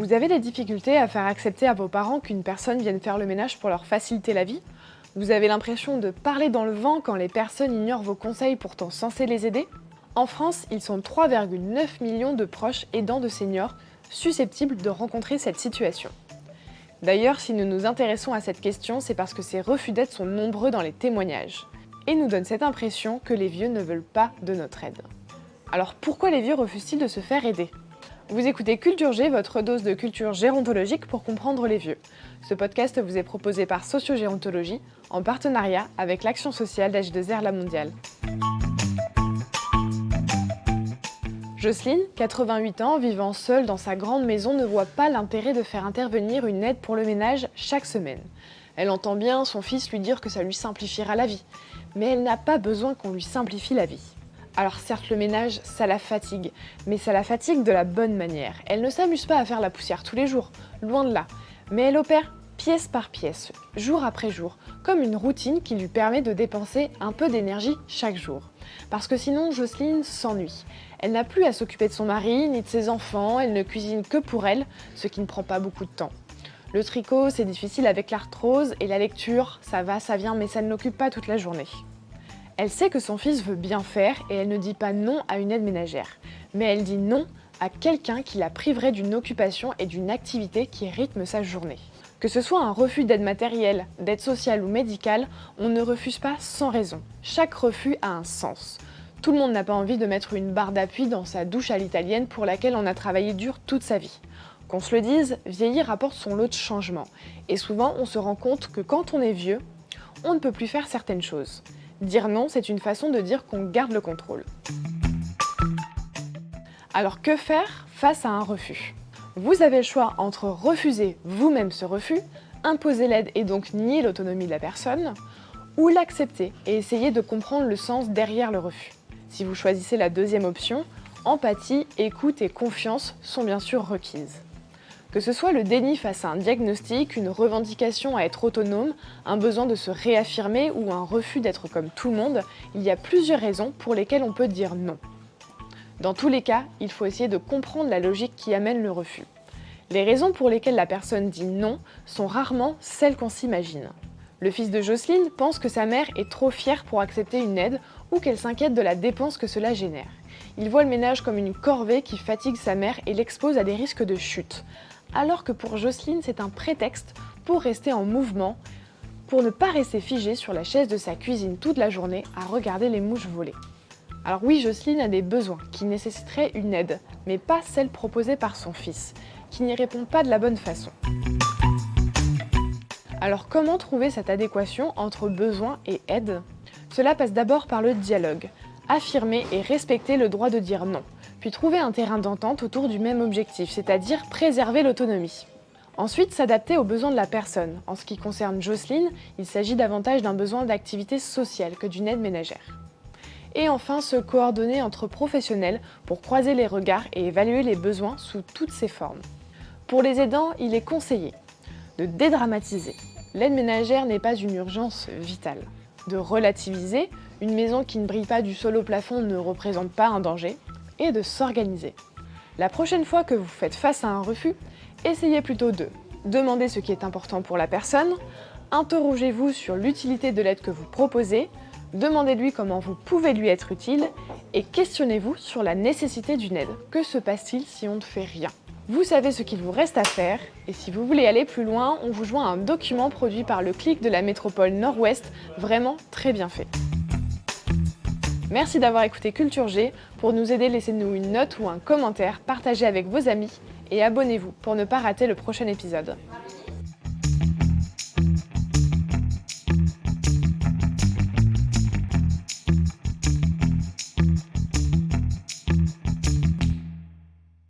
Vous avez des difficultés à faire accepter à vos parents qu'une personne vienne faire le ménage pour leur faciliter la vie? Vous avez l'impression de parler dans le vent quand les personnes ignorent vos conseils pourtant censés les aider? En France, ils sont 3,9 millions de proches aidants de seniors susceptibles de rencontrer cette situation. D'ailleurs, si nous nous intéressons à cette question, c'est parce que ces refus d'aide sont nombreux dans les témoignages et nous donnent cette impression que les vieux ne veulent pas de notre aide. Alors pourquoi les vieux refusent-ils de se faire aider? Vous écoutez Culture G, votre dose de culture gérontologique pour comprendre les vieux. Ce podcast vous est proposé par Sociogérontologie en partenariat avec l'Action sociale d'H2R La Mondiale. Jocelyne, 88 ans, vivant seule dans sa grande maison, ne voit pas l'intérêt de faire intervenir une aide pour le ménage chaque semaine. Elle entend bien son fils lui dire que ça lui simplifiera la vie, mais elle n'a pas besoin qu'on lui simplifie la vie. Alors certes, le ménage, ça la fatigue, mais ça la fatigue de la bonne manière. Elle ne s'amuse pas à faire la poussière tous les jours, loin de là, mais elle opère pièce par pièce, jour après jour, comme une routine qui lui permet de dépenser un peu d'énergie chaque jour. Parce que sinon, Jocelyne s'ennuie. Elle n'a plus à s'occuper de son mari, ni de ses enfants, elle ne cuisine que pour elle, ce qui ne prend pas beaucoup de temps. Le tricot, c'est difficile avec l'arthrose, et la lecture, ça va, ça vient, mais ça ne l'occupe pas toute la journée. Elle sait que son fils veut bien faire et elle ne dit pas non à une aide ménagère, mais elle dit non à quelqu'un qui la priverait d'une occupation et d'une activité qui rythme sa journée. Que ce soit un refus d'aide matérielle, d'aide sociale ou médicale, on ne refuse pas sans raison. Chaque refus a un sens. Tout le monde n'a pas envie de mettre une barre d'appui dans sa douche à l'italienne pour laquelle on a travaillé dur toute sa vie. Qu'on se le dise, vieillir apporte son lot de changements. Et souvent, on se rend compte que quand on est vieux, on ne peut plus faire certaines choses. Dire non, c'est une façon de dire qu'on garde le contrôle. Alors que faire face à un refus? Vous avez le choix entre refuser vous-même ce refus, imposer l'aide et donc nier l'autonomie de la personne, ou l'accepter et essayer de comprendre le sens derrière le refus. Si vous choisissez la deuxième option, empathie, écoute et confiance sont bien sûr requises. Que ce soit le déni face à un diagnostic, une revendication à être autonome, un besoin de se réaffirmer ou un refus d'être comme tout le monde, il y a plusieurs raisons pour lesquelles on peut dire non. Dans tous les cas, il faut essayer de comprendre la logique qui amène le refus. Les raisons pour lesquelles la personne dit non sont rarement celles qu'on s'imagine. Le fils de Jocelyne pense que sa mère est trop fière pour accepter une aide ou qu'elle s'inquiète de la dépense que cela génère. Il voit le ménage comme une corvée qui fatigue sa mère et l'expose à des risques de chute. Alors que pour Jocelyne, c'est un prétexte pour rester en mouvement, pour ne pas rester figée sur la chaise de sa cuisine toute la journée à regarder les mouches voler. Alors oui, Jocelyne a des besoins qui nécessiteraient une aide, mais pas celle proposée par son fils, qui n'y répond pas de la bonne façon. Alors comment trouver cette adéquation entre besoin et aide? Cela passe d'abord par le dialogue, affirmer et respecter le droit de dire non, puis trouver un terrain d'entente autour du même objectif, c'est-à-dire préserver l'autonomie. Ensuite, s'adapter aux besoins de la personne. En ce qui concerne Jocelyne, il s'agit davantage d'un besoin d'activité sociale que d'une aide ménagère. Et enfin, se coordonner entre professionnels pour croiser les regards et évaluer les besoins sous toutes ses formes. Pour les aidants, il est conseillé de dédramatiser. L'aide ménagère n'est pas une urgence vitale. De relativiser, une maison qui ne brille pas du sol au plafond ne représente pas un danger. Et de s'organiser. La prochaine fois que vous faites face à un refus, essayez plutôt de demander ce qui est important pour la personne, interrogez-vous sur l'utilité de l'aide que vous proposez, demandez-lui comment vous pouvez lui être utile et questionnez-vous sur la nécessité d'une aide. Que se passe-t-il si on ne fait rien? Vous savez ce qu'il vous reste à faire et si vous voulez aller plus loin, on vous joint un document produit par le CLIC de la métropole Nord-Ouest, vraiment très bien fait. Merci d'avoir écouté Culture G. Pour nous aider, laissez-nous une note ou un commentaire, partagez avec vos amis et abonnez-vous pour ne pas rater le prochain épisode.